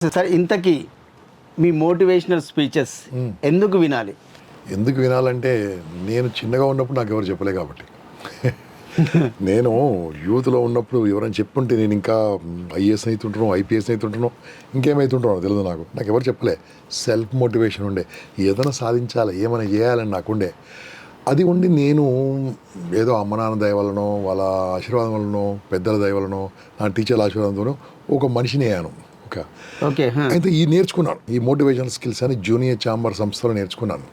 Sir ఇంతకీ మీ motivational speeches ఎందుకు వినాలి? ఎందుకు వినాలంటే నేను చిన్నగా ఉన్నప్పుడు నాకు ఎవరు చెప్పలే కాబట్టి. నేను యూత్లో ఉన్నప్పుడు ఎవరైనా చెప్పుంటే నేను ఇంకా ఐఏఎస్ అవుతుంటాను, ఐపీఎస్ అవుతుంటాను, ఇంకేమవుతుంటాను తెలియదు. నాకు ఎవరు చెప్పలే. సెల్ఫ్ మోటివేషన్ ఉండే, ఏదైనా సాధించాలి, ఏమైనా చేయాలని నాకుండే. అది ఉండి నేను ఏదో అమ్మ నాన్న దయ వలనో, వాళ్ళ ఆశీర్వాదం వలనో, పెద్దల దయ వలనో, నా టీచర్ల ఆశీర్వాదంతోనో ఒక మనిషిని అయ్యాను. ఓకే. అయితే ఈ నేర్చుకున్నాను, ఈ మోటివేషనల్ స్కిల్స్ అని జూనియర్ ఛాంబర్ సంస్థలో నేర్చుకున్నాను.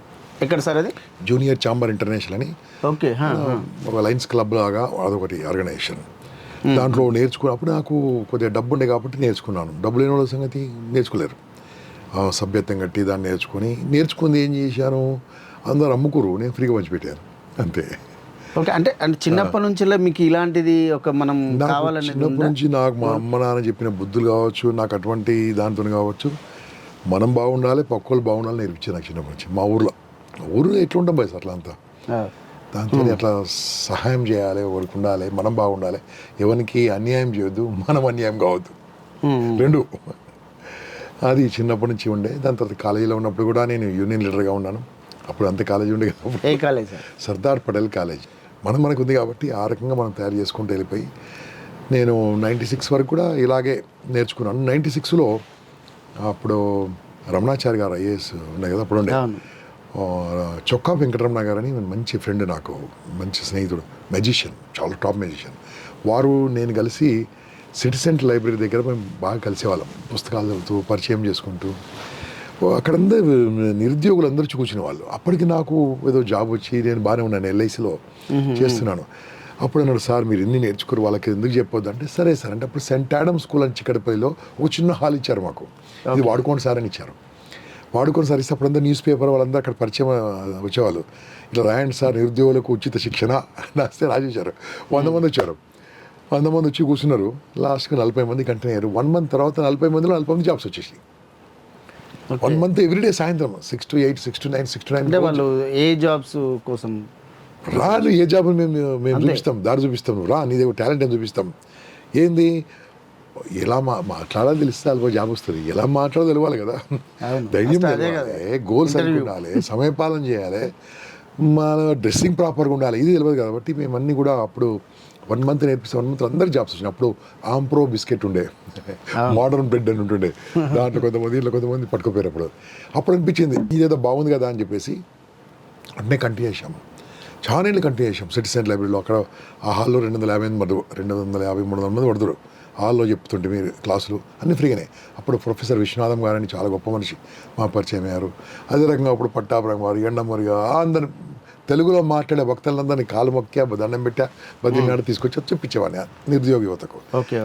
ఎక్కడ సార్ అది? జూనియర్ ఛాంబర్ ఇంటర్నేషనల్ అని ఓకే. ఒక లయన్స్ క్లబ్ లాగా అదొకటి ఆర్గనైజేషన్. దాంట్లో నేర్చుకున్నప్పుడు నాకు కొద్దిగా డబ్బు ఉండే కాబట్టి నేర్చుకున్నాను. డబ్బు లేని వాళ్ళ సంగతి నేర్చుకోలేరు. సభ్యత్వం కట్టి దాన్ని నేర్చుకుంది ఏం చేశాను, అందరు అమ్ముకురు, నేను ఫ్రీగా పంచిపెట్టాను అంతే. ఓకే. అంటే చిన్నప్పటి నుంచి మీకు ఇలాంటిది ఒక మనం కావాలని చిన్నప్పటి నుంచి నాకు మా అమ్మ నాన్న చెప్పిన బుద్ధులు కావచ్చు, నాకు అటువంటి దాంతో కావచ్చు, మనం బాగుండాలి, పక్కోళ్ళు బాగుండాలి నేర్పించాను నాకు చిన్నప్పటి నుంచి. మా ఊరు ఎట్లుంటాం బాయ్ అట్లా అంతా, దాంతో అట్లా సహాయం చేయాలి, ఎవరికి ఉండాలి, మనం బాగుండాలి, ఎవరికి అన్యాయం చేయొద్దు, మనం అన్యాయం కావద్దు, రెండు. అది చిన్నప్పటి నుంచి ఉండే. దాని తర్వాత కాలేజీలో ఉన్నప్పుడు కూడా నేను యూనియన్ లీడర్గా ఉన్నాను. అప్పుడు అంతే కాలేజీ ఉండే కదా. ఏ కాలేజ్? సర్దార్ పటేల్ కాలేజ్. మనకు ఉంది కాబట్టి ఆ రకంగా మనం తయారు చేసుకుంటూ వెళ్ళిపోయి నేను 96 వరకు కూడా ఇలాగే నేర్చుకున్నాను. 96లో అప్పుడు రమణాచారి గారు ఐఏఎస్ ఉన్నాయి కదా, అప్పుడు ఉండే చొక్కా వెంకటరమణ గారు అని మంచి ఫ్రెండ్, నాకు మంచి స్నేహితుడు, మెజిషియన్, చాలా టాప్ మెజిషియన్. వారు నేను కలిసి సిటీ సెంటర్ లైబ్రరీ దగ్గర మేము బాగా కలిసేవాళ్ళం, పుస్తకాలు చదువుతూ పరిచయం చేసుకుంటూ. అక్కడందరూ నిరుద్యోగులు అందరూ కూర్చునే వాళ్ళు. అప్పటికి నాకు ఏదో జాబ్ వచ్చి నేను బాగానే ఉన్నాను, ఎల్ఐసిలో చేస్తున్నాను. అప్పుడు అన్నాడు, సార్ మీరు ఎన్ని నేర్చుకోరు, వాళ్ళకి ఎందుకు చెప్పొద్దు అంటే, సరే సార్ అంటే అప్పుడు సెంట్ ఆడమ్ స్కూల్ అని చిక్కడపల్లిలో ఒక చిన్న హాల్ ఇచ్చారు మాకు. ఇది వాడుకోండి సార్ అని ఇచ్చారు. వాడుకొని సార్ ఇస్తే అప్పుడంతా న్యూస్ పేపర్ వాళ్ళందరూ అక్కడ పరిచయం వచ్చేవాళ్ళు. ఇట్లా రాయండి సార్ నిరుద్యోగులకు ఉచిత శిక్షణ రాస్తే రాసేశారు. 100 మంది వచ్చారు. 100 మంది వచ్చి కూర్చున్నారు. లాస్ట్కి 40 మంది కంటిన్యూ అయ్యారు. 1 మంత్ తర్వాత 40 మందిలో 40 మంది జాబ్స్ వచ్చేసి 1 మంత్ ఎవ్రీడే సాయంత్రం 6 to 8, 6 to 9, 6 to 9. వాళ్ళు ఏ జాబ్స్ కోసం రాదు, ఏ జాబ్ మేము చూపిస్తాం, దారి చూపిస్తాం, రా నీ దగ్గర టాలెంట్ అని చూపిస్తాం. ఏంది ఎలా మాట్లాడాలి తెలిస్తే వాళ్ళకి జాబ్ వస్తుంది. ఎలా మాట్లాడాలో తెలియాలి కదా, ధైర్యం తెలియాలి, గోల్స్ ఉండాలి, సమయపాలన చేయాలి, మన డ్రెస్సింగ్ ప్రాపర్గా ఉండాలి, ఇది తెలియదు కాబట్టి మేము అన్నీ కూడా అప్పుడు 1 మంత్ నేర్పిస్తాం. 1 మంత్ అందరికి జాబ్స్ వచ్చినాయి. అప్పుడు ఆంప్రో బిస్కెట్ ఉండే, మోడర్న్ బ్రెడ్ అని ఉంటుండే, దాంట్లో కొంతమంది ఇట్లా కొంతమంది పట్టుకుపోయారు. అప్పుడు అనిపించింది ఇదేదో బాగుంది కదా అని చెప్పేసి అన్నీ కంటిన్యూ చేసాము. చాలా ఏళ్ళు కంటిన్యూ చేసాం సిటీ సెంటర్ లైబ్రరీలో. అక్కడ ఆ హాల్లో 250 మంది 250-300 మంది పడుతురు. హాల్లో చెప్తుంటే మీరు క్లాసులు అన్నీ ఫ్రీగానే. అప్పుడు ప్రొఫెసర్ విశ్వనాథం గారని చాలా గొప్ప మనిషి మా పరిచయం అయ్యారు. అదే రకంగా అప్పుడు పట్టాపురం గారు, ఎండమరిగా అందరు తెలుగులో మాట్లాడే భక్తులందరినీ కాలు మొక్కా, దండం పెట్టా, బదిలినాడు తీసుకొచ్చి చెప్పించేవాడిని నిరుద్యోగ యువతకు. ఓకే.